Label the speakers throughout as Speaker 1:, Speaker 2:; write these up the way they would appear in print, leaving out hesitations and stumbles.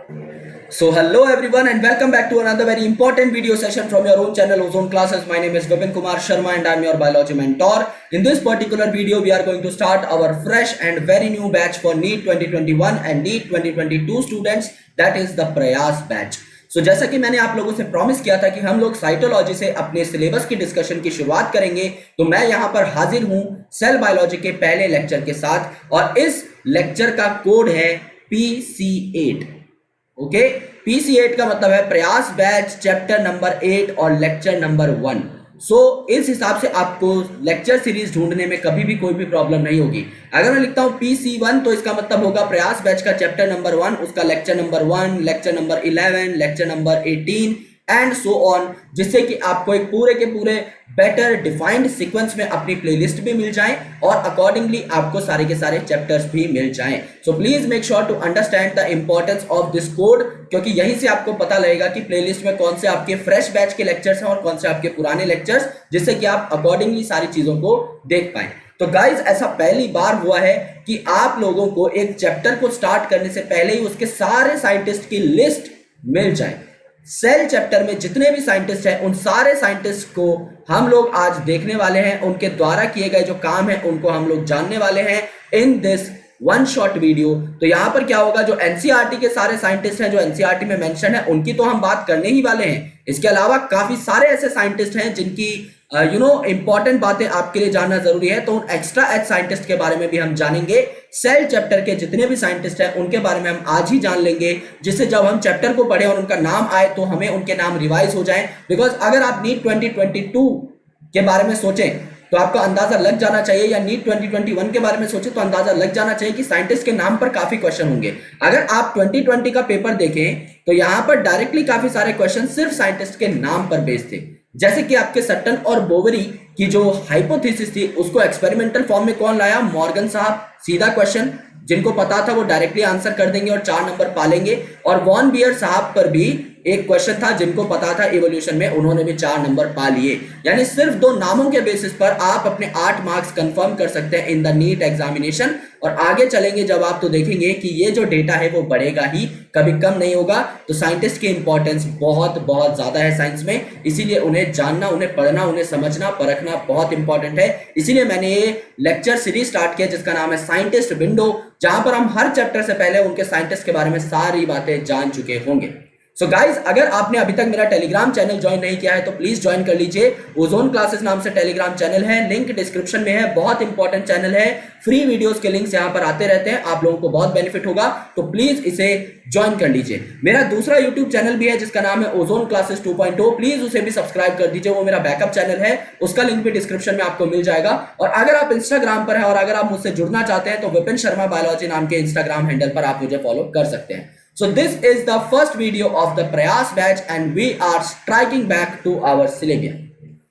Speaker 1: So hello everyone and welcome back to another very important video session from your own channel Ozone Classes. My name is Vipin Kumar Sharma and I am your biology mentor. In this particular video we are going to start our fresh and very new batch for NEET 2021 and NEET 2022 students, that is the Prayas batch. So जैसा कि मैंने आप लोगों से promise किया था कि हम लोग साइटोलॉजी से अपने सिलेबस की डिस्कशन की शुरुआत करेंगे, तो मैं यहाँ पर हाजिर हूँ सेल बायोलॉजी के पहले लेक्चर के साथ और इस लेक्चर का कोड है PC8। ओके, PC8 का मतलब है प्रयास बैच चैप्टर नंबर 8 और लेक्चर नंबर 1। सो इस हिसाब से आपको लेक्चर सीरीज ढूंढने में कभी भी कोई भी प्रॉब्लम नहीं होगी। अगर मैं लिखता हूं PC1 तो इसका मतलब होगा प्रयास बैच का चैप्टर नंबर 1, उसका lecture number 1, lecture number 11, lecture number 18 and so on, जिससे कि आपको एक पूरे के पूरे बेटर डिफाइंड सीक्वेंस में अपनी प्लेलिस्ट भी मिल जाए और अकॉर्डिंगली आपको सारे के सारे चैप्टर्स भी मिल जाएं। So please make sure to understand the importance of this code, क्योंकि यहीं से आपको पता लगेगा कि प्लेलिस्ट में कौन से आपके फ्रेश बैच के लेक्चर्स हैं और कौन से आपके पुराने लेक्चर्स, जिससे कि आप अकॉर्डिंगली सारी चीजों को देख पाएं। तो गाइज ऐसा पहली बार हुआ है कि आप लोगों को एक चैप्टर को स्टार्ट करने से पहले ही उसके सारे साइंटिस्ट की लिस्ट मिल जाए। सेल चैप्टर में जितने भी साइंटिस्ट हैं उन सारे साइंटिस्ट को हम लोग आज देखने वाले हैं, उनके द्वारा किए गए जो काम है उनको हम लोग जानने वाले हैं in this one shot video. तो यहां पर क्या होगा, जो एनसीईआरटी के सारे साइंटिस्ट हैं जो एनसीईआरटी में मेंशन है उनकी तो हम बात करने ही वाले हैं। इसके अलावा काफी सारे ऐसे साइंटिस्ट हैं जिनकी इंपॉर्टेंट बातें आपके लिए जानना जरूरी है, तो उन एक्स्ट्रा एच साइंटिस्ट के बारे में भी हम जानेंगे। सेल चैप्टर के जितने भी साइंटिस्ट हैं उनके बारे में हम आज ही जान लेंगे, जिससे जब हम चैप्टर को पढ़े और उनका नाम आए तो हमें उनके नाम रिवाइज हो जाए। बिकॉज अगर आप नीट 2022 के बारे में सोचें तो आपको अंदाजा लग जाना चाहिए, या नीट 2021 के बारे में सोचें तो अंदाजा लग जाना चाहिए कि साइंटिस्ट के नाम पर काफी क्वेश्चन होंगे। अगर आप 2020 का पेपर देखें तो यहां पर डायरेक्टली काफी सारे क्वेश्चन सिर्फ साइंटिस्ट के नाम पर बेस्ड थे, जैसे कि आपके सट्टन और बोवरी की जो हाइपोथेसिस थी उसको एक्सपेरिमेंटल फॉर्म में कौन लाया, मॉर्गन साहब। सीधा क्वेश्चन, जिनको पता था वो डायरेक्टली आंसर कर देंगे और 4 नंबर पालेंगे। और वॉन बियर साहब पर भी एक क्वेश्चन था, जिनको पता था इवोल्यूशन में, उन्होंने भी 4 नंबर पा लिए। यानी सिर्फ 2 नामों के बेसिस पर आप अपने 8 मार्क्स कंफर्म कर सकते हैं इन द नीट एग्जामिनेशन। और आगे चलेंगे जब आप तो देखेंगे कि ये जो डेटा है वो बढ़ेगा ही, कभी कम नहीं होगा। तो साइंटिस्ट की इंपॉर्टेंस बहुत बहुत ज्यादा है साइंस में, इसीलिए उन्हें जानना, उन्हें पढ़ना, उन्हें समझना, परखना बहुत इंपॉर्टेंट है। इसीलिए मैंने ये लेक्चर सीरीज स्टार्ट किया जिसका नाम है साइंटिस्ट विंडो, जहां पर हम हर चैप्टर से पहले उनके साइंटिस्ट के बारे में सारी बातें जान चुके होंगे। सो गाइज, अगर आपने अभी तक मेरा टेलीग्राम चैनल ज्वाइन नहीं किया है तो प्लीज ज्वाइन कर लीजिए। ओजोन क्लासेस नाम से टेलीग्राम चैनल है, लिंक डिस्क्रिप्शन में है। बहुत इंपॉर्टेंट चैनल है, फ्री वीडियोस के लिंक्स यहां पर आते रहते हैं, आप लोगों को बहुत बेनिफिट होगा, तो प्लीज इसे ज्वाइन कर लीजिए। मेरा दूसरा यूट्यूब चैनल भी है जिसका नाम है ओजोन क्लासेस 2.0, प्लीज उसे भी सब्सक्राइब कर दीजिए, वो मेरा बैकअप चैनल है, उसका लिंक भी डिस्क्रिप्शन में आपको मिल जाएगा। और अगर आप इंस्टाग्राम पर है और अगर आप मुझसे जुड़ना चाहते हैं तो विपिन शर्मा बायोलॉजी नाम के इंस्टाग्राम हैंडल पर आप मुझे फॉलो कर सकते हैं। So this is the first video of the Prayas batch and we are striking back to our syllabus.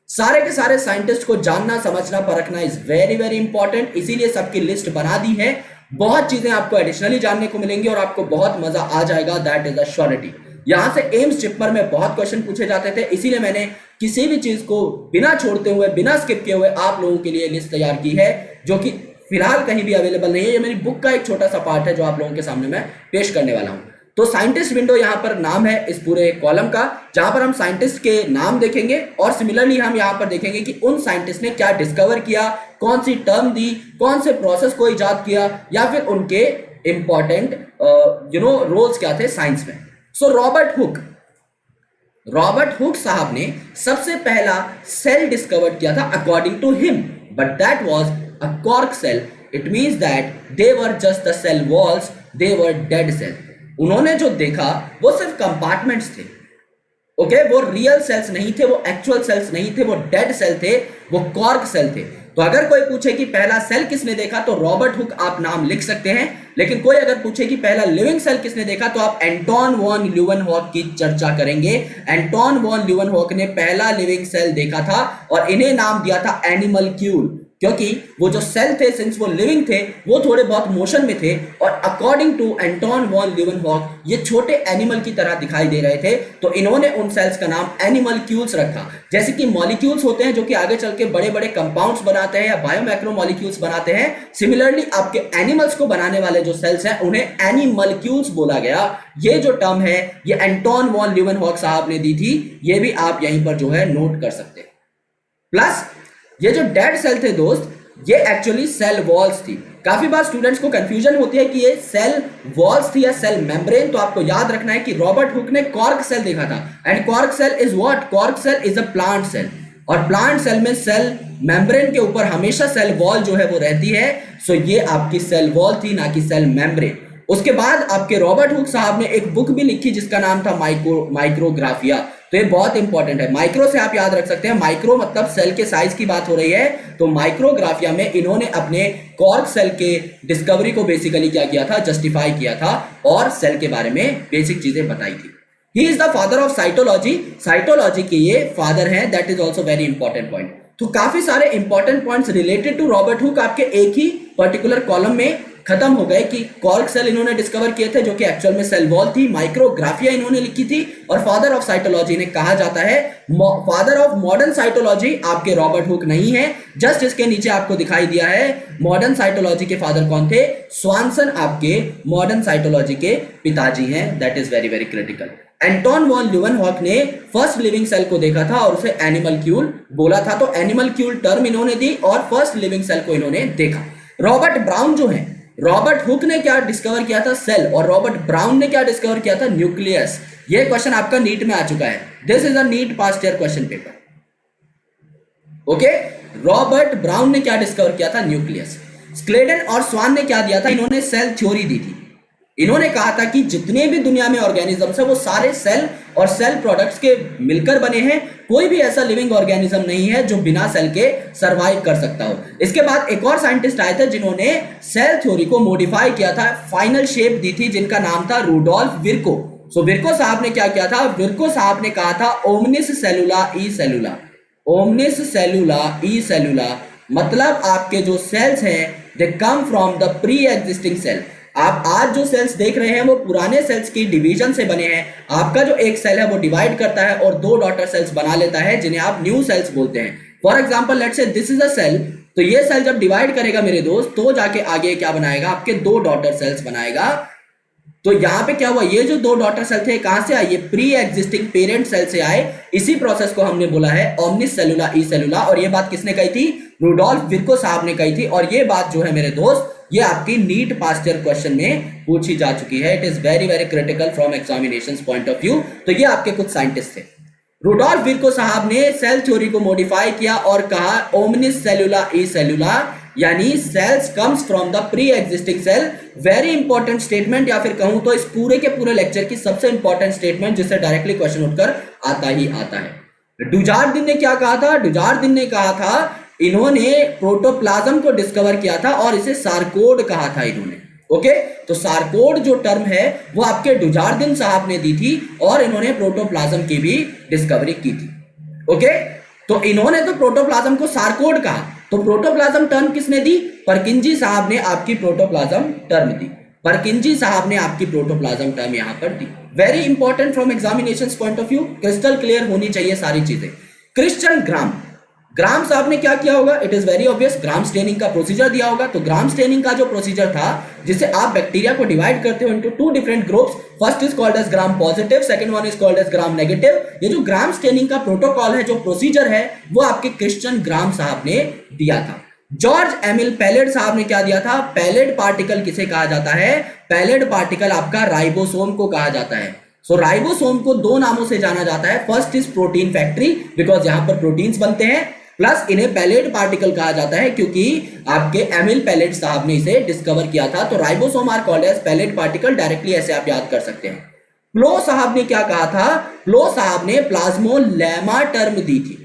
Speaker 1: सारे के सारे साइंटिस्ट को जानना, समझना, परखना इज वेरी वेरी इंपॉर्टेंट, इसीलिए सबकी लिस्ट बना दी है। बहुत चीजें आपको एडिशनली जानने को मिलेंगी और आपको बहुत मजा आ जाएगा, दैट इज अ श्योरिटी। यहां से एम्स जिपमर में बहुत क्वेश्चन पूछे जाते थे, इसीलिए मैंने किसी भी चीज को बिना छोड़ते हुए, बिना स्किप किए हुए आप लोगों के लिए लिस्ट तैयार की है, जो कि फिलहाल कहीं भी अवेलेबल नहीं है। ये मेरी बुक का एक छोटा सा पार्ट है जो आप लोगों के सामने मैं पेश करने वाला हूं। तो साइंटिस्ट विंडो यहां पर नाम है इस पूरे कॉलम का, जहां पर हम साइंटिस्ट के नाम देखेंगे और सिमिलरली हम यहां पर देखेंगे कि उन साइंटिस्ट ने क्या डिस्कवर किया, कौन सी टर्म दी, कौन से प्रोसेस को इजाद किया, या फिर उनके इंपॉर्टेंट रोल्स क्या थे साइंस में। सो रॉबर्ट हुक साहब ने सबसे पहला सेल डिस्कवर किया था according to him, but that was a cork cell. It means that they were just the cell walls, they were dead cell. उन्होंने जो देखा वो सिर्फ कंपार्टमेंट्स थे, ओके, वो रियल सेल्स नहीं थे, वो एक्चुअल सेल्स नहीं थे, वो डेड सेल थे, वो कॉर्क सेल थे। तो अगर कोई पूछे कि पहला सेल किसने देखा तो रॉबर्ट हुक आप नाम लिख सकते हैं, लेकिन कोई अगर पूछे कि पहला लिविंग सेल किसने देखा तो आप एंटोन वॉन ल्यूवेनहॉक की चर्चा करेंगे। एंटोन वॉन ल्यूवेनहॉक ने पहला लिविंग सेल देखा था और इन्हें नाम दिया था एनिमल क्यूल। क्योंकि वो जो सेल थे सिंस वो लिविंग थे वो थोड़े बहुत मोशन में थे और अकॉर्डिंग टू एंटोन वॉन लीवनहॉक ये छोटे एनिमल की तरह दिखाई दे रहे थे, तो इन्होंने उन सेल्स का नाम एनिमलक्यूल्स रखा। जैसे कि मॉलिक्यूल्स होते हैं जो कि आगे चल के बड़े बड़े कंपाउंड्स बनाते हैं या बायोमैक्रोमॉलिक्यूल्स बनाते हैं, सिमिलरली आपके एनिमल्स को बनाने वाले जो सेल्स हैं उन्हें एनिमलक्यूल्स बोला गया। ये जो टर्म है ये एंटोन वॉन लीवनहॉक साहब ने दी थी, ये भी आप यहीं पर जो है नोट कर सकते हैं। प्लस ये जो डेड सेल थे दोस्त, ये एक्चुअली सेल वॉल्स थी। काफी बार स्टूडेंट्स को कंफ्यूजन होती है कि ये सेल वॉल्स थी या सेल मेम्ब्रेन, तो आपको याद रखना है कि रॉबर्ट हुक ने कॉर्क सेल देखा था, and cork cell is what? Cork cell is a plant cell, और प्लांट सेल में सेल मेम्ब्रेन के ऊपर हमेशा सेल वॉल जो है वो रहती है। सो ये आपकी सेल वॉल थी, ना कि सेल मेम्ब्रेन। उसके बाद आपके रॉबर्ट हुक साहब ने एक बुक भी लिखी जिसका नाम था माइक्रोग्राफिया। तो ये बहुत इंपॉर्टेंट है। माइक्रो से आप याद रख सकते हैं, माइक्रो मतलब सेल के साइज की बात हो रही है, तो माइक्रोग्राफिया में इन्होंने अपने कॉर्क सेल के डिस्कवरी को बेसिकली क्या किया था? जस्टिफाई किया था और सेल के बारे में बेसिक चीजें बताई थी। He is the father of cytology, cytology के ये फादर हैं, that is also very important point. तो काफी सारे important points related to Robert Hooke आपके एक ही पर्टिकुलर कॉलम में खत्म हो गए कि कॉर्क सेल इन्होंने डिस्कवर किए थे जो कि एक्चुअल में सेल वॉल थी, माइक्रोग्राफिया इन्होंने लिखी थी, और फादर ऑफ साइटोलॉजी ने कहा जाता है। फादर ऑफ मॉडर्न साइटोलॉजी आपके रॉबर्ट हुक नहीं है, जस्ट इसके नीचे आपको दिखाई दिया है मॉडर्न साइटोलॉजी के फादर कौन थे? स्वानसन आपके मॉडर्न साइटोलॉजी के पिताजी हैं। That is very very critical. Anton von Leeuwenhoek ने फर्स्ट लिविंग सेल को देखा था और उसे एनिमलक्यूल बोला था, तो एनिमलक्यूल टर्म इन्होंने दी और फर्स्ट लिविंग सेल को इन्होंने देखा। रॉबर्ट ब्राउन जो है, रॉबर्ट हुक ने क्या डिस्कवर किया था? सेल, और रॉबर्ट ब्राउन ने क्या डिस्कवर किया था? न्यूक्लियस। ये क्वेश्चन आपका नीट में आ चुका है। This is a NEET past year question paper. Okay, Robert Brown ने क्या डिस्कवर किया था? न्यूक्लियस। स्क्लेडन और स्वान ने क्या दिया था? इन्होंने सेल थ्योरी दी थी। इन्होंने कहा था कि जितने भी दुनिया में ऑर्गेनिजम्स है वो सारे सेल और सेल प्रोडक्ट्स के मिलकर बने हैं, कोई भी ऐसा लिविंग ऑर्गेनिज्म नहीं है जो बिना सेल के सरवाइव कर सकता हो। इसके बाद एक और साइंटिस्ट आए थे जिन्होंने सेल थ्योरी को मॉडिफाई किया था, फाइनल शेप दी थी, जिनका नाम था रूडोल्फ विर्को। सो विर्को साहब ने क्या किया था? विर्को साहब ने कहा था ओमनिस सेलुला ई सेलुला। ओमनिस सेलुला ई सेलुला मतलब आपके जो सेल्स हैं they come from the pre existing cell. आप आज जो सेल्स देख रहे हैं वो पुराने सेल्स की डिवीजन से बने हैं। आपका जो एक सेल है वो डिवाइड करता है और दो डॉटर सेल्स बना लेता है जिन्हें आप न्यू सेल्स बोलते हैं। For example let's say this is a cell, तो ये सेल जब डिवाइड करेगा मेरे दोस्त तो जाके आगे क्या बनाएगा? आपके दो डॉटर सेल्स बनाएगा। तो यहाँ पे क्या हुआ? ये जो दो डॉटर सेल थे कहां से आए? ये प्री एग्जिस्टिंग पेरेंट सेल से आए। इसी प्रोसेस को हमने बोला है ओमनिस सेलुला ई सेलुला, और ये बात किसने कही थी? रूडोल्फ विर्को साहब ने कही थी। और ये बात जो है मेरे दोस्त ये आपकी नीट पास्ट ईयर क्वेश्चन में पूछी जा चुकी है। It is very very critical from examinations point of view. तो ये आपके कुछ साइंटिस्ट थे। रूडोल्फ विर्को साहब ने सेल थ्योरी को मॉडिफाई किया और कहा ओमनिस सेलुला ई सेलुला, यानी cells comes from the pre existing cell. Very important statement, या फिर कहूं तो इस पूरे के पूरे लेक्चर की सबसे इंपॉर्टेंट स्टेटमेंट जिससे डायरेक्टली क्वेश्चन उठकर आता ही आता है। डुजार्डिन ने क्या कहा था? डुजार्डिन ने कहा था इन्होंने प्रोटोप्लाज्म को डिस्कवर किया था और इसे सार्कोड कहा था इन्होंने। ओके, तो सार्कोड जो टर्म है वो आपके डुजार्डिन साहब ने दी थी और इन्होंने प्रोटोप्लाज्म की भी डिस्कवरी की थी। ओके, तो इन्होंने तो प्रोटोप्लाज्म को सार्कोड कहा, तो प्रोटोप्लाज्म टर्म किसने दी? परकिंजी साहब ने आपकी प्रोटोप्लाज्म टर्म दी। परकिंजी साहब ने आपकी प्रोटोप्लाज्म टर्म यहां पर दी। Very important from examinations point of view, crystal clear होनी चाहिए सारी चीजें। क्रिश्चियन ग्राम, ग्राम साहब ने क्या किया होगा? It is very obvious, gram staining का प्रोसीजर दिया होगा। तो ग्राम स्टेनिंग का जो प्रोसीजर था जिसे आप बैक्टीरिया को डिवाइड करते हो into two different groups, first is called as gram positive, second one is called as gram negative. ये जो ग्राम स्टेनिंग का प्रोटोकॉल है, जो प्रोसीजर है, वो आपके क्रिश्चियन ग्राम साहब ने दिया था। जॉर्ज एमिल पैलेड साहब ने क्या दिया था? पैलेड पार्टिकल किसे कहा जाता है? पैलेड पार्टिकल आपका राइबोसोम को कहा जाता है। सो राइबोसोम को दो नामों से जाना जाता है। First is protein factory, because यहां पर प्रोटीन्स बनते हैं, प्लस इन्हें पैलेड पार्टिकल कहा जाता है क्योंकि आपके एमिल पैलेड साहब ने इसे डिस्कवर किया था। तो ribosome are called as Palade particle, directly ऐसे आप याद कर सकते हैं। प्लो साहब ने क्या कहा था? प्लो साहब ने प्लाज्मोलेमा टर्म दी थी,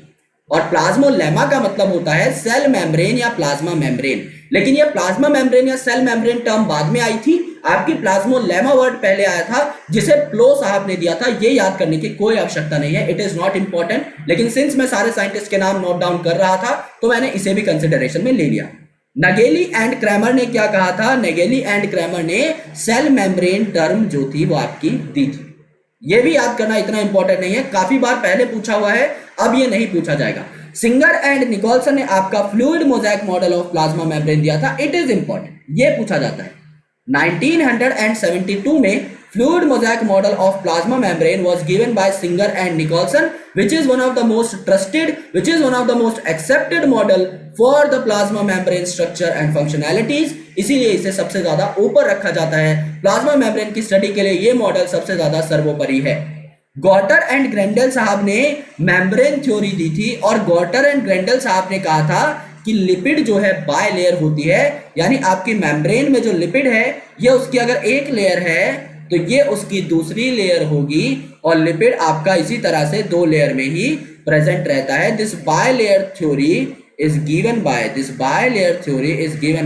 Speaker 1: और प्लाज्मोलेमा का मतलब होता है सेल मेम्ब्रेन या प्लाज्मा मेम्ब्रेन। लेकिन ये प्लाज्मा मेम्ब्रेन या सेल मेम्ब्रेन टर्म बाद में आई थी। आपकी प्लाज्मोलेमा वर्ड पहले आया था, जिसे प्लो साहब ने दिया था। ये याद करने की कोई आवश्यकता नहीं है, इट इज नॉट इंपॉर्टेंट, लेकिन सिंस मैं सारे साइंटिस्ट के नाम नोट डाउन कर रहा था तो मैंने इसे भी कंसिडरेशन में ले लिया। नगेली एंड क्रैमर ने क्या कहा था? नगेली एंड क्रैमर ने सेल मेम्ब्रेन टर्म जो थी वो आपकी दी थी। ये भी याद करना इतना इंपॉर्टेंट नहीं है, काफी बार पहले पूछा हुआ है, अब ये नहीं पूछा जाएगा। सिंगर एंड निकोलसन ने आपका fluid mosaic model of plasma membrane दिया था, इट इज इंपॉर्टेंट, ये पूछा जाता है। 1972 में fluid mosaic model of plasma membrane was given by Singer and Nicholson, which is one of the most accepted model for the plasma membrane structure and functionalities। इसीलिए इसे सबसे ज्यादा ऊपर रखा जाता है। प्लाज्मा मेम्ब्रेन की स्टडी के लिए ये मॉडल सबसे ज्यादा सर्वोपरि है। गॉटर एंड ग्रेंडल साहब ने मेम्ब्रेन थ्योरी दी थी, और गॉटर एंड ग्रेंडल साहब ने कहा था कि लिपिड जो है बाय लेयर होती है, यानी आपकी मेम्ब्रेन में जो लिपिड है ये उसकी अगर एक लेयर है तो ये उसकी दूसरी लेयर होगी, और लिपिड आपका इसी तरह से दो लेयर में ही प्रेजेंट रहता है। This bilayer theory is given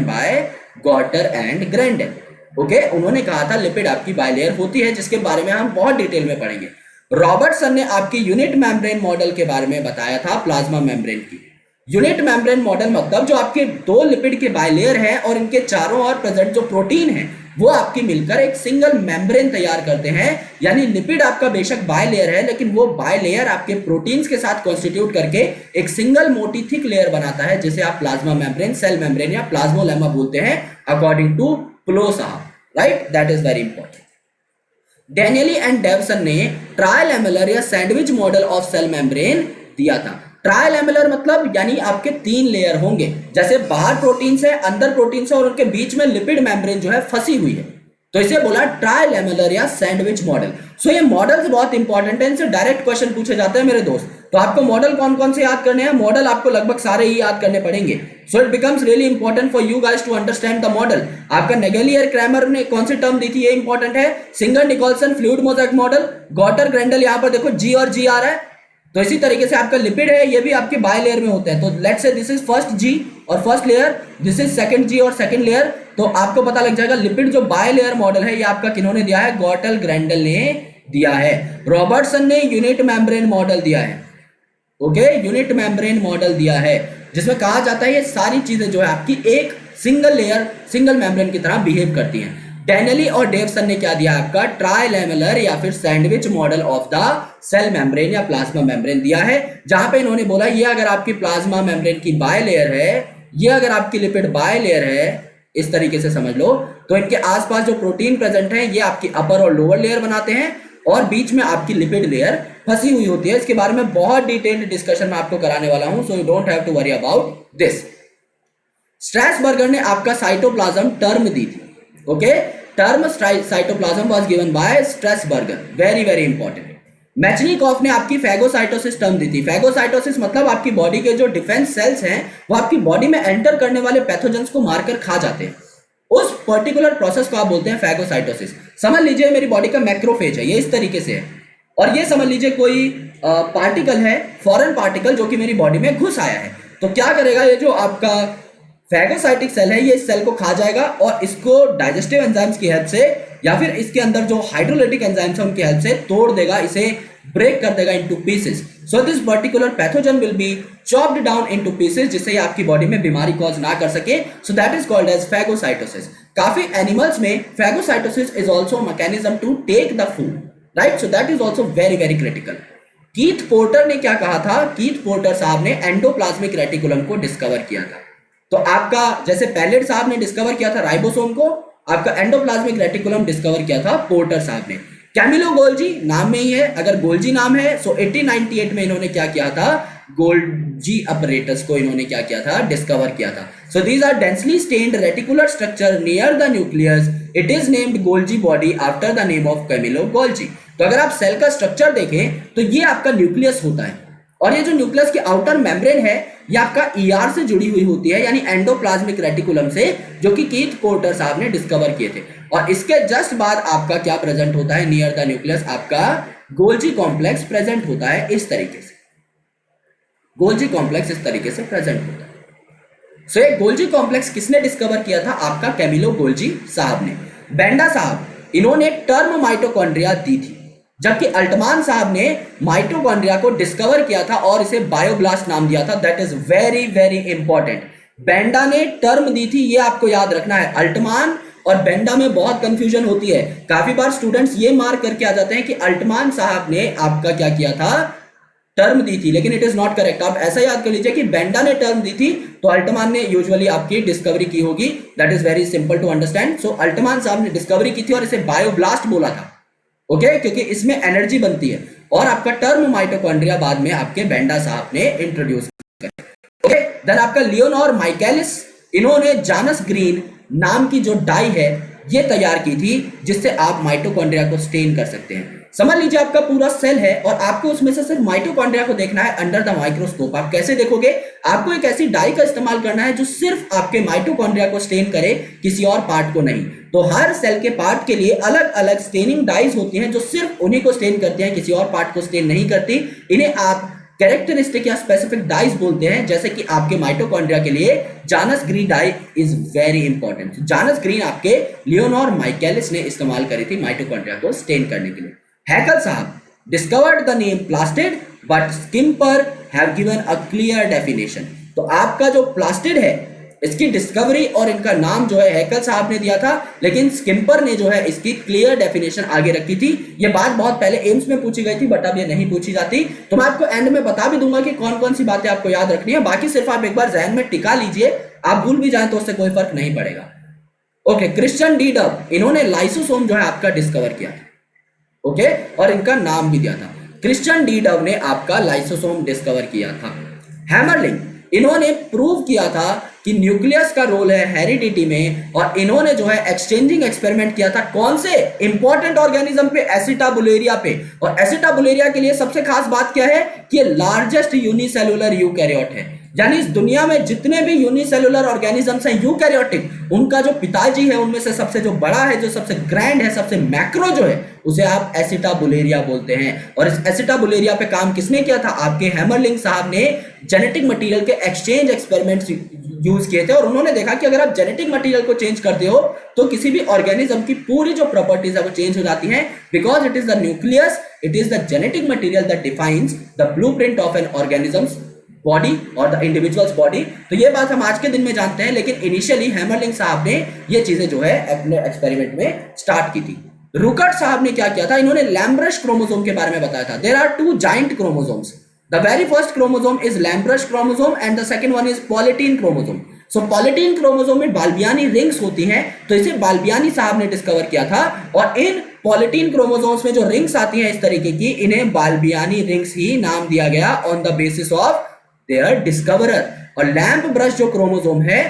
Speaker 1: by Gorter and Grendel. Okay, उन्होंने कहा था लिपिड आपकी बाय लेयर होती है, जिसके बारे में हम बहुत डिटेल में पढ़ेंगे। रॉबर्टसन ने आपकी यूनिट मेम्ब्रेन मॉडल के बारे में बताया था प्लाज्मा मेम्ब्रेन की। यूनिट मेम्ब्रेन मॉडल मतलब जो आपके दो लिपिड के बायलेयर हैं और इनके चारों ओर प्रेजेंट जो प्रोटीन है वो आपकी मिलकर एक सिंगल मेम्ब्रेन तैयार करते हैं। यानी लिपिड आपका बेशक बायलेयर है, लेकिन वो बायलेयर आपके प्रोटीन्स के साथ कॉन्स्टिट्यूट करके एक सिंगल मोटी थिक लेयर बनाता है, जिसे आप प्लाज्मा मेम्ब्रेन, सेल मेम्ब्रेन या प्लाज्मोलेमा बोलते हैं, अकॉर्डिंग टू प्लो साहब, right? That is very important. Danielli and Davson ने ट्राइलैमेलर या sandwich model of cell membrane दिया था। ट्राइलैमेलर मतलब यानी आपके तीन लेयर होंगे, जैसे बाहर प्रोटीन है, अंदर प्रोटीन है, और उनके बीच में लिपिड मेम्ब्रेन जो है फंसी हुई है, तो इसे बोला ट्राइलैमेलर या सैंडविच मॉडल। सो ये मॉडल्स बहुत इंपॉर्टेंट है, इनसे डायरेक्ट क्वेश्चन पूछे जाते हैं मेरे दोस्त। तो आपको मॉडल कौन कौन से याद करने हैं? मॉडल आपको लगभग सारे ही याद करने पड़ेंगे। So it becomes really important for you guys to understand the model. आपका नेगेली और क्रैमर ने कौन सी टर्म दी थी, ये इंपॉर्टेंट है। Singer Nicolson fluid mosaic model, Gorter Grendel, यहाँ पर देखो जी और जी आ रहा है। तो इसी तरीके से आपका लिपिड है, ये भी आपके बाय लेयर में होता है। तो let's say this is first G और first layer, this is second G और सेकंड लेयर। तो आपको पता लग जाएगा लिपिड जो बाय लेयर मॉडल है ये आपका किन्होंने दिया है? गॉटर ग्रेंडल ने दिया है। रॉबर्टसन ने यूनिट मेम्ब्रेन मॉडल दिया है। ओके, यूनिट मेम्ब्रेन मॉडल दिया है, जिसमें कहा जाता है ये सारी चीजें जो है आपकी एक सिंगल लेयर, सिंगल मेम्ब्रेन की तरह बिहेव करती हैं। डैनियली और डेवसन ने क्या दिया? आपका ट्राइलैमेलर या फिर sandwich model of the cell membrane या प्लाज्मा मेम्ब्रेन दिया है, जहां पे इन्होंने बोला ये अगर आपकी प्लाज्मा मेम्ब्रेन की बाय लेयर है, ये अगर आपकी लिपिड बाय लेयर है, इस तरीके से समझ लो, तो इनके आसपास जो प्रोटीन प्रेजेंट है ये आपकी अपर और लोअर लेयर बनाते हैं, और बीच में आपकी लिपिड लेयर फंसी हुई होती है। इसके बारे में बहुत डिटेल्ड डिस्कशन मैं आपको कराने वाला हूं, so you don't have to worry about this. Strasburger ने आपका साइटोप्लाज्म टर्म दी थी। Okay, term cytoplasm was given by Strasburger, very very important. Metchnikoff ने आपकी फैगोसाइटोसिस टर्म दी थी। फैगोसाइटोसिस मतलब आपकी बॉडी के जो डिफेंस सेल्स हैं वो आपकी बॉडी में एंटर करने वाले पैथोजेंस को मारकर खा जाते हैं। उस पर्टिकुलर प्रोसेस को आप बोलते हैं फैगोसाइटोसिस। समझ लीजिए मेरी बॉडी का मैक्रोफेज है, ये इस तरीके से है, और ये समझ लीजिए कोई पार्टिकल है, फॉरेन पार्टिकल, जो कि मेरी बॉडी में घुस आया है। तो क्या करेगा ये जो आपका फैगोसाइटिक सेल है ये इस सेल को खा जाएगा, और इसको डाइजेस्टिव एंजाइम्स की हेल्प से या फिर इसके अंदर जो हाइड्रोलाइटिक एंजाइम्स हैं उनकी हेल्प से तोड़ देगा, इसे ब्रेक कर देगा into pieces. So this particular pathogen will be chopped down into pieces, जिससे आपकी बॉडी में बीमारी कॉज ना कर सके। So that is called as phagocytosis. काफी एनिमल्स में phagocytosis is also mechanism to take the food, right? So that is also very very critical. Keith Porter ने क्या कहा था? कीथ पोर्टर साहब ने एंडोप्लाज्मिक रेटिकुलम को डिस्कवर किया था। तो आपका जैसे पैलेट साहब ने डिस्कवर किया था राइबोसोम को, आपका एंडोप्लाज्मिक रेटिकुलम डिस्कवर किया था पोर्टर साहब ने। कैमिलो गोल्जी नाम में ही है, अगर गोल्जी नाम है, सो 1898 में इन्होंने क्या किया था? गोल्जी अपरेटस को इन्होंने क्या किया था? डिस्कवर किया था। So these are densely stained reticular structure near the nucleus, it is named Golgi body after the name of Camillo Golgi. तो अगर आप सेल का स्ट्रक्चर देखें तो ये आपका न्यूक्लियस होता है, और ये जो न्यूक्लियस की आउटर मेम्ब्रेन है ये आपका ईआर से जुड़ी हुई होती है, यानी एंडोप्लाज्मिक रेटिकुलम से, जो कि कीथ पोर्टर साहब ने डिस्कवर किए थे। और इसके जस्ट बाद आपका क्या प्रेजेंट होता है? नियर द न्यूक्लियस आपका गोल्जी कॉम्प्लेक्स प्रेजेंट होता है, इस तरीके से गोल्जी कॉम्प्लेक्स इस तरीके से प्रेजेंट होता है। सो ये गोल्जी कॉम्प्लेक्स किसने डिस्कवर किया था? आपका कैमिलो गोल्जी साहब ने। बेंडा साहब, इन्होंने टर्म माइटोकॉन्ड्रिया दी थी, जबकि अल्टमान साहब ने माइटोकॉन्ड्रिया को डिस्कवर किया था और इसे बायोब्लास्ट नाम दिया था। That is very very important. Benda ने टर्म दी थी, ये आपको याद रखना है। अल्टमान और बेंडा में बहुत कंफ्यूजन होती है। काफी बार स्टूडेंट्स ये मार्क करके आ जाते हैं कि अल्टमान साहब ने आपका क्या किया था? टर्म दी थी, लेकिन इट इज नॉट करेक्ट। आप ऐसा याद कर लीजिए कि बेंडा ने टर्म दी थी तो अल्टमान ने यूजुअली आपकी डिस्कवरी की होगी। That is very simple to understand. So Altmann साहब ने डिस्कवरी की थी और इसे बायोब्लास्ट बोला था, ओके, क्योंकि इसमें एनर्जी बनती है। और आपका टर्म माइटोकॉन्ड्रिया बाद में आपके बेंडा साहब ने इंट्रोड्यूस किया, ओके। देन आपका लियोनोर माइकेलिस, इन्होंने जानस ग्रीन नाम की जो डाई है ये तैयार की थी, जिससे आप माइटोकॉन्ड्रिया को स्टेन कर सकते हैं। समझ लीजिए आपका पूरा सेल है और आपको उसमें से सिर्फ माइटोकॉन्ड्रिया को देखना है अंडर द माइक्रोस्कोप। आप कैसे देखोगे? आपको एक ऐसी डाई का इस्तेमाल करना है जो सिर्फ आपके माइटोकॉन्ड्रिया को स्टेन करे, किसी और पार्ट को नहीं। तो हर सेल के पार्ट के लिए अलग अलग स्टेनिंग डाइज होती हैं जो सिर्फ उन्हीं को स्टेन करती हैं, किसी और पार्ट को स्टेन नहीं करती। इन्हें आप कैरेक्टरिस्टिक या स्पेसिफिक डाइज बोलते हैं। जैसे कि आपके माइटोकॉन्ड्रिया के लिए जानस green dye is very important. जानस ग्रीन आपके लियोनोर माइकेलिस ने इस्तेमाल करी थी माइटोकॉन्ड्रिया को स्टेन करने के लिए। हैकल साहब discovered the name plastid but Schimper have given a clear definition. तो आपका जो प्लास्टिड है इसकी डिस्कवरी और इनका नाम जो है हैकल साहब ने दिया था, लेकिन स्किम्पर ने जो है इसकी क्लियर डेफिनेशन आगे रखी थी। ये बात बहुत पहले एम्स में पूछी गई थी, बट अब ये नहीं पूछी जाती। तो मैं आपको एंड में बता भी दूंगा कि कौन कौन सी बातें आपको याद रखनी है। बाकी सिर्फ आप एक बार जहन में टिका लीजिए, आप भूल भी जाए तो उससे कोई फर्क नहीं पड़ेगा, ओके। क्रिश्चियन डी डब, इन्होंने लाइसोसोम जो है आपका डिस्कवर किया था, ओके, और इनका नाम भी दिया था। क्रिश्चियन डी डब ने आपका लाइसोसोम डिस्कवर किया था। हैमरलिंग, इन्होंने प्रूव किया था कि न्यूक्लियस का रोल है हेरिडिटी में, और इन्होंने जो है एक्सचेंजिंग एक्सपेरिमेंट किया था कौन से? इंपॉर्टेंट ऑर्गेनिज्म पे, एसिटाबुलेरिया पे। और एसिटाबुलेरिया के लिए सबसे खास बात क्या है कि ये लार्जेस्ट यूनिसेलुलर यूकैरियोट है। यानी इस दुनिया में जितने भी यूनिसेलुलर ऑर्गेनिजम्स हैं यूकैरियोटिक, उनका जो पिताजी है उनमें से सबसे जो बड़ा है, जो सबसे ग्रैंड है, सबसे मैक्रो जो है, उसे आप एसिटाबुलेरिया बोलते हैं। और इस एसिटाबुलेरिया पे काम किसने किया था? आपके हैमरलिंग साहब ने जेनेटिक मटेरियल के एक्सचेंज एक्सपेरिमेंट्स यूज किए थे, और उन्होंने देखा कि अगर आप जेनेटिक मटेरियल को चेंज करते हो तो किसी भी ऑर्गेनिज्म की पूरी जो प्रॉपर्टीज है वो चेंज हो जाती हैं, because it is the nucleus, it is the genetic material that defines the blueprint of N organisms body और द इंडिविजुअल्स बॉडी। तो ये बात हम आज के दिन में जानते हैं, लेकिन इनिशियली हैमरलिंग साहब ने ये चीजें जो है अपने एक्सपेरिमेंट में स्टार्ट की थी। रुकर्ट साहब ने क्या किया था? इन्होंने लैम्ब्रश क्रोमोसोम के बारे में बताया था। There are two giant chromosomes, the very first chromosome is lampbrush chromosome and the second one is polytene chromosome. So polytene chromosome में बाल्बियानी रिंग्स होती हैं, तो इसे बाल्बियानी साहब ने डिस्कवर किया था। और इन पॉलिटीन क्रोमोसोम्स में जो रिंग्स आती हैं इस तरीके की, इन्हें बाल्बियानी रिंग्स ही नाम दिया गया on the basis of their discoverer. और लैंप ब्रश जो क्रोमोसोम है,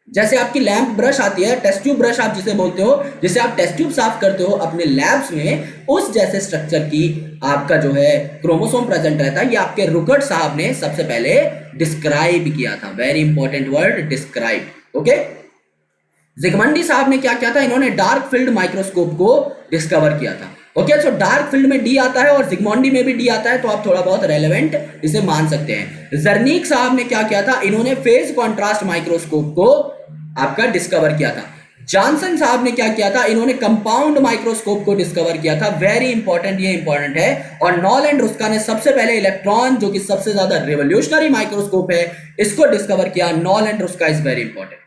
Speaker 1: जैसे आपकी लैंप ब्रश आती है, टेस्ट ट्यूब ब्रश आप जिसे बोलते हो, जिसे आप टेस्ट ट्यूब साफ करते हो अपने लैब्स में, उस जैसे स्ट्रक्चर की आपका जो है क्रोमोसोम प्रेजेंट रहता है। ये आपके रुकर्ट साहब ने सबसे पहले डिस्क्राइब किया था। Very important word, describe, okay. Zsigmondy साहब ने क्या किया था? इन्होंने डार्क फील्ड माइक्रोस्कोप को डिस्कवर किया था, ओके। सो डार्क फील्ड में डी आता है और जिगमॉन्डी में भी डी आता है, तो आप थोड़ा बहुत रेलेवेंट इसे मान सकते हैं। जर्नीक साहब ने क्या किया था? इन्होंने फेज कॉन्ट्रास्ट माइक्रोस्कोप को आपका डिस्कवर किया था। जॉनसन साहब ने क्या किया था? इन्होंने कंपाउंड माइक्रोस्कोप को डिस्कवर किया था। वेरी इंपॉर्टेंट, ये इंपॉर्टेंट है। और नॉल एंड रुस्का ने सबसे पहले इलेक्ट्रॉन, जो कि सबसे ज्यादा रिवोल्यूशनरी माइक्रोस्कोप है, इसको डिस्कवर किया। Knoll and Ruska is very important.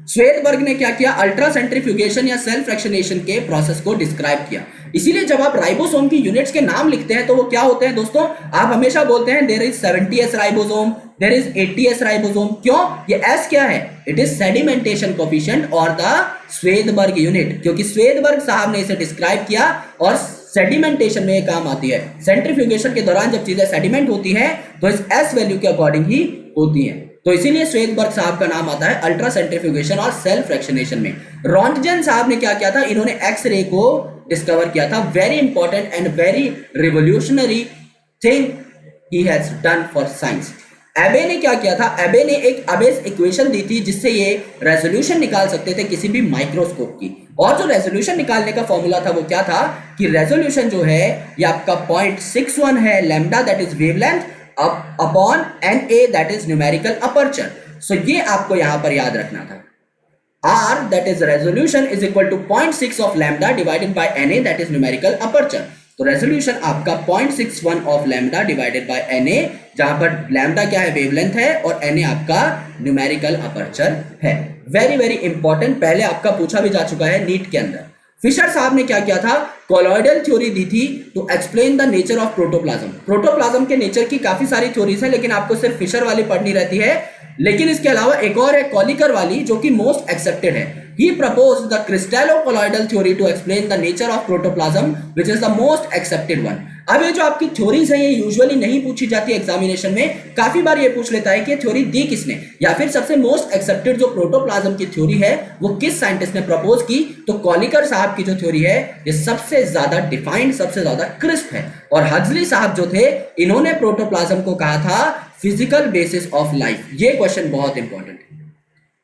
Speaker 1: Svedberg ने क्या किया? अल्ट्रा सेंट्रीफ्यूगेशन या सेल्फ फ्रैक्शनेशन के प्रोसेस को डिस्क्राइब किया। इसीलिए जब आप राइबोसोम की यूनिट्स के नाम लिखते हैं तो वो क्या होते हैं दोस्तों? आप हमेशा बोलते हैं there is 70s ribosome, there is 80s ribosome. क्यों? ये एस क्या है? इट इज सेडिमेंटेशन कोफिशिएंट और द श्वेतबर्ग यूनिट, क्योंकि श्वेतबर्ग साहब ने इसे डिस्क्राइब किया और सेडिमेंटेशन में ये काम आती है। सेंट्रीफ्यूगेशन के दौरान जब चीजें सेडिमेंट होती हैं तो इस एस वैल्यू के अकॉर्डिंग ही होती हैं, तो इसीलिए श्वेतबर्ग साहब का नाम आता है अल्ट्रा सेंट्रीफ्यूगेशन और सेल्फ फ्रैक्शनेशन में। रॉन्टजन साहब ने क्या किया था? इन्होंने एक्स रे को डिस्कवर किया था। Very important and very revolutionary thing he has done for science. एबे ने क्या किया था? एबे ने एक अबेस इक्वेशन दी थी जिससे ये रेजोल्यूशन निकाल सकते थे किसी भी माइक्रोस्कोप की। और जो रेजोल्यूशन निकालने का फॉर्मूला था वो क्या था कि रेजोल्यूशन जो है ये आपका 0.61 है lambda, that is wavelength, upon NA, that is numerical aperture. So ये आपको यहां पर याद रखना था। R, that is resolution, is equal to 0.6 of lambda divided by Na, that is numerical aperture. तो रेजोल्यूशन आपका 0.61 of lambda divided by Na, जहां पर लैम्डा क्या है, वेवलेंथ है, और Na आपका न्यूमेरिकल अपर्चर है। वेरी वेरी इंपॉर्टेंट, पहले आपका पूछा भी जा चुका है नीट के अंदर। फिशर साहब ने क्या किया था, कोलॉइडल थ्योरी दी थी to explain the nature of protoplasm. Protoplasm के नेचर की काफी सारी थ्योरीज है, लेकिन आपको सिर्फ फिशर वाली पढ़नी रहती है। लेकिन इसके अलावा एक और है कॉलिकर वाली, जो कि मोस्ट एक्सेप्टेड है। He proposed the crystallo-colloidal theory to explain the nature of protoplasm, which is the most accepted one. अब ये जो आपकी थ्योरीज है, ये यूजुअली नहीं पूछी जाती एग्जामिनेशन में। काफी बार ये पूछ लेता है कि थ्योरी दी किसने, या फिर सबसे मोस्ट एक्सेप्टेड जो प्रोटोप्लाज्म की थ्योरी है वो किस साइंटिस्ट ने प्रपोज की। तो कॉलिकर साहब की जो थ्योरी है ये सबसे ज्यादा डिफाइंड, सबसे ज्यादा क्रिस्प है। और हक्सली साहब जो थे, इन्होंने प्रोटोप्लाज्म को कहा था फिजिकल बेसिस ऑफ लाइफ। ये क्वेश्चन बहुत इंपॉर्टेंट है।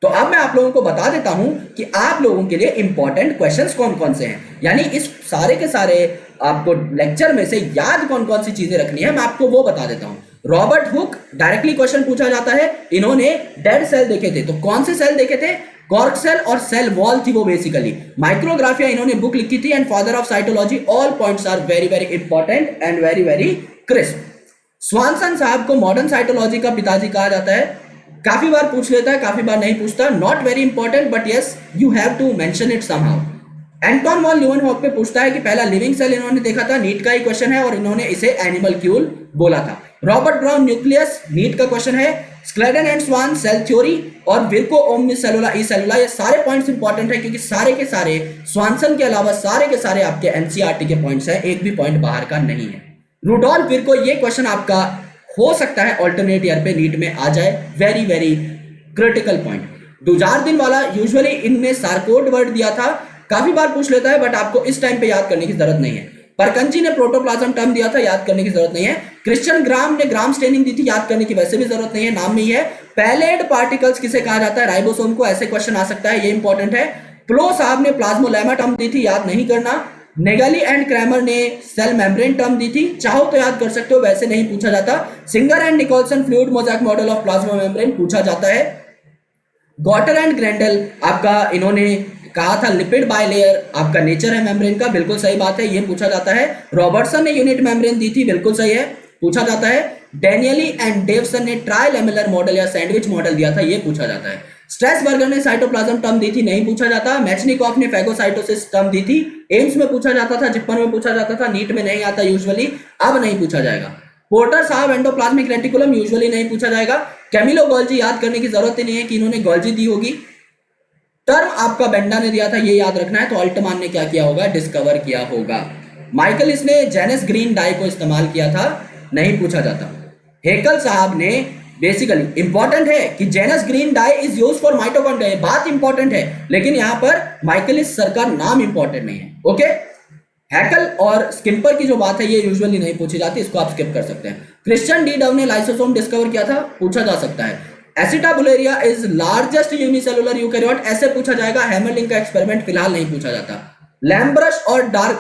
Speaker 1: तो अब मैं आप लोगों को बता देता हूं कि आप लोगों के लिए इंपॉर्टेंट क्वेश्चंस कौन कौन से हैं, यानी इस सारे के सारे आपको लेक्चर में से याद कौन कौन सी चीजें रखनी है, मैं आपको वो बता देता हूं। रॉबर्ट हुक, डायरेक्टली क्वेश्चन पूछा जाता है। इन्होंने डेड सेल देखे थे, तो कौन से सेल देखे थे, कॉर्क सेल और सेल वॉल थी वो बेसिकली। माइक्रोग्राफिया इन्होंने बुक लिखी थी, and father of cytology. All points are very very important and very very crisp. Swanson साहब को मॉडर्न साइटोलॉजी का पिताजी कहा जाता है। काफी बार पूछ लेता है, काफी बार नहीं पूछता। Not very important, but yes you have to mention it somehow. Anton von Leeuwenhoek पे पूछता है कि पहला लिविंग सेल इन्होंने देखा था, नीट का ही क्वेश्चन है, और इन्होंने इसे एनिमलक्यूल बोला था। रॉबर्ट ब्राउन न्यूक्लियस, नीट का क्वेश्चन है। Schleiden and Schwann, cell theory, और विर्को ओमनिसेलुला ई सेलुला, ये सारे पॉइंट्स इंपॉर्टेंट है, क्योंकि सारे के सारे स्वानसन के अलावा सारे के सारे आपके एनसीईआरटी के पॉइंट्स हैं, एक भी पॉइंट बाहर का नहीं है। रुडोल्फ विर्को, ये क्वेश्चन आपका हो सकता है ऑल्टरनेट ईयर पे नीट में आ जाए। Very very critical point. Dujardin वाला, यूजुअली इनमें सार्कोड वर्ड दिया था, काफी बार पूछ लेता है, बट आपको इस टाइम पे याद करने की जरूरत नहीं है। परकंजी ने प्रोटोप्लाज्म टर्म दिया था, याद करने की जरूरत नहीं है। क्रिश्चियन ग्राम ने ग्राम स्टेनिंग दी थी, याद करने की वैसे भी जरूरत नहीं है, नाम में ही है। पैलेड पार्टिकल्स किसे कहा जाता है, राइबोसोम को, ऐसे क्वेश्चन आ सकता है, ये इंपॉर्टेंट है। प्लो साहब ने प्लाज्मोलेमा टर्म दी थी, याद नहीं करना। नेगली एंड क्रैमर ने सेल मेम्ब्रेन टर्म दी थी, चाहो तो याद कर सकते हो, वैसे नहीं पूछा जाता। Singer and Nicolson fluid mosaic model of plasma membrane पूछा जाता है। गॉटर एंड ग्रेंडल आपका इन्होंने कहा था लिपिड बायलेयर आपका नेचर है मेम्ब्रेन का, बिल्कुल सही बात है, ये पूछा जाता है। रॉबर्टसन ने यूनिट मेम्ब्रेन दी थी, बिल्कुल सही है, पूछा जाता है। डेनियली एंड डेवसन ने ट्राइलेमुलर मॉडल या सैंडविच मॉडल दिया था, ये पूछा जाता है। स्ट्रेसबर्गर ने साइटोप्लाज्म टर्म दी थी, नहीं पूछा जाता। मेचनिकॉफ ने फैगोसाइटोसिस टर्म दी थी, एम्स में पूछा जाता था, जिप्पन में पूछा जाता था, नीट में नहीं आता यूजुअली, अब नहीं पूछा जाएगा। पोर्टर साहब एंडोप्लाज्मिक रेटिकुलम, यूजुअली नहीं पूछा जाएगा। कैमिलो गोल्जी, याद करने की जरूरत ही नहीं है कि इन्होंने गोल्जी दी होगी। टर्म आपका बेंडा ने दिया था, ये याद रखना है। तो अल्टमान ने क्या किया होगा, डिस्कवर किया होगा। माइकलिस ने जेनस ग्रीन डाई को इस्तेमाल किया था, नहीं पूछा जाता। हेकल साहब ने, बेसिकली इंपॉर्टेंट है कि Janus green dye is used for mitochondria, बात इंपॉर्टेंट है, लेकिन यहां पर माइकलिस सर का नाम इंपॉर्टेंट नहीं है। ओके, हैकल और स्किम्पर की जो बात है ये यूजुअली नहीं पूछी जाती, इसको आप स्किप कर सकते हैं। क्रिश्चियन डी डव ने लाइसोसोम डिस्कवर किया था, पूछा जा सकता है। एसिटाबुलेरिया इज लार्जेस्ट यूनिसेलुलर यूकैरियोट, ऐसे पूछा जाएगा। हैमरलिंग का एक्सपेरिमेंट फिलहाल नहीं पूछा जाता। लैम्ब्रश और डार्क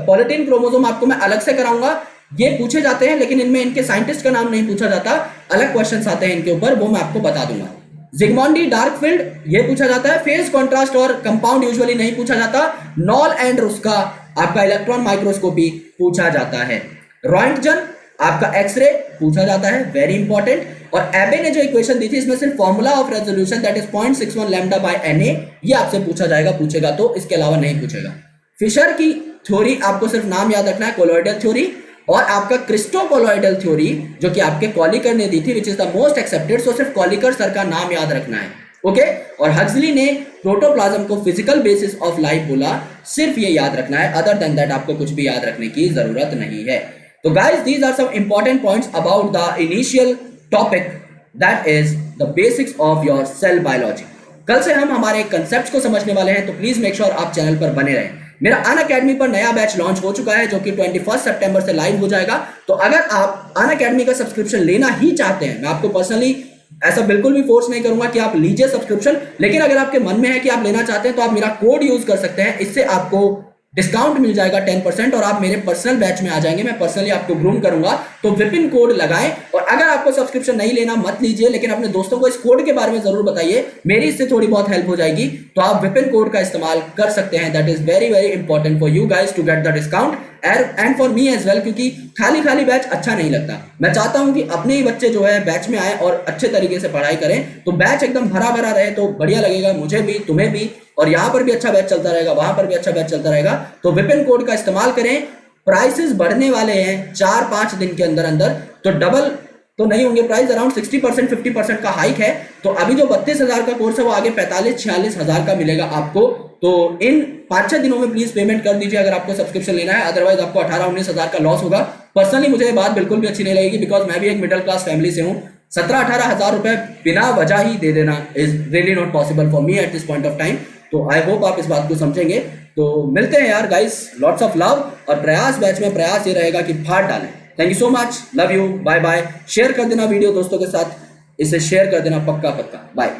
Speaker 1: पॉलिटीन क्रोमोसोम आपको मैं अलग से कराऊंगा, ये पूछे जाते हैं, लेकिन इनमें इनके साइंटिस्ट का नाम नहीं पूछा जाता, अलग क्वेश्चंस आते हैं इनके ऊपर, वो मैं आपको बता दूंगा। जिग्मोंडी डार्क फील्ड, ये पूछा जाता है। फेज कॉन्ट्रास्ट और कंपाउंड यूजुअली नहीं पूछा जाता। नॉल एंड रुस्का आपका इलेक्ट्रॉन माइक्रोस्कोपी पूछा जाता है। रॉन्टजन आपका एक्सरे पूछा जाता है, वेरी इंपॉर्टेंट। और एबे ने जो इक्वेशन दी थी, इसमें सिर्फ formula of resolution that is 0.61 lambda by Na, ये आपसे पूछा जाएगा, पूछेगा तो, इसके अलावा नहीं पूछेगा। फिशर की थ्योरी आपको सिर्फ नाम याद रखना है, कोलॉइडल थ्योरी। और आपका क्रिस्टोकोलॉइडल थ्योरी जो कि आपके कॉलिकर ने दी थी, which is the most accepted, so सिर्फ कॉलिकर सर का नाम याद रखना है। ओके, और हक्सली ने प्रोटोप्लाज्म को फिजिकल बेसिस ऑफ लाइफ बोला, सिर्फ ये याद रखना है, अदर देन दैट आपको कुछ भी याद रखने की जरूरत नहीं है। तो guys, these are some important points about the initial topic that is the basics of your cell biology. कल से हम हमारे कंसेप्ट को समझने वाले हैं, तो प्लीज मेक श्योर आप चैनल पर बने रहें। मेरा अनअकैडमी पर नया बैच लॉन्च हो चुका है, जो कि 21 सितंबर से लाइव हो जाएगा। तो अगर आप अनअकैडमी का सब्सक्रिप्शन लेना ही चाहते हैं, मैं आपको पर्सनली ऐसा बिल्कुल भी फोर्स नहीं करूंगा कि आप लीजिए सब्सक्रिप्शन, लेकिन अगर आपके मन में है कि आप लेना चाहते हैं तो आप मेरा कोड यूज कर सकते हैं, इससे आपको डिस्काउंट मिल जाएगा 10% और आप मेरे पर्सनल बैच में आ जाएंगे। मैं पर्सनली आपको ग्रूम करूंगा। तो विपिन कोड लगाएं और अगर आपको सब्सक्रिप्शन नहीं लेना मत लीजिए, लेकिन अपने दोस्तों को इस कोड के बारे में जरूर बताइए, मेरी इससे थोड़ी बहुत हेल्प हो जाएगी। तो आप विपिन कोड का इस्तेमाल कर सकते हैं। That is very very important for you guys to get the discount and for me as well, क्योंकि खाली खाली बैच अच्छा नहीं लगता। मैं चाहता हूं कि अपने ही बच्चे जो है बैच में आए और अच्छे तरीके से पढ़ाई करें। तो बैच एकदम भरा भरा रहे तो बढ़िया लगेगा, मुझे भी तुम्हें भी, और यहां पर भी अच्छा बैच चलता रहेगा, वहां पर भी अच्छा बैच चलता रहेगा। तो विपिन कोड का इस्तेमाल करें। प्राइसेस बढ़ने वाले हैं 4-5 दिन के अंदर अंदर, तो डबल तो नहीं होंगे प्राइस, अराउंड 60% 50% का हाइक है। तो अभी जो 32,000 का कोर्स है वो आगे 45-46 हजार का मिलेगा आपको। तो इन 5-6 दिनों में प्लीज पेमेंट कर दीजिए अगर आपको सब्सक्रिप्शन लेना है, अदरवाइज आपको 18-19 हजार का लॉस होगा। पर्सनली मुझे ये बात बिल्कुल भी अच्छी नहीं लगेगी, बिकॉज मैं भी एक मिडिल क्लास फैमिली से हूँ। 17-18 हजार रुपए बिना वजह ही दे देना is really not possible for me at this point of time. तो आई होप आप इस बात को समझेंगे। तो मिलते हैं यार गाइस, लॉट्स ऑफ लव। और प्रयास बैच में प्रयास ये रहेगा कि फाड़ डालें। Thank you so much, love you, bye bye. Share कर देना वीडियो दोस्तों के साथ, इसे शेयर कर देना पक्का पक्का। बाय।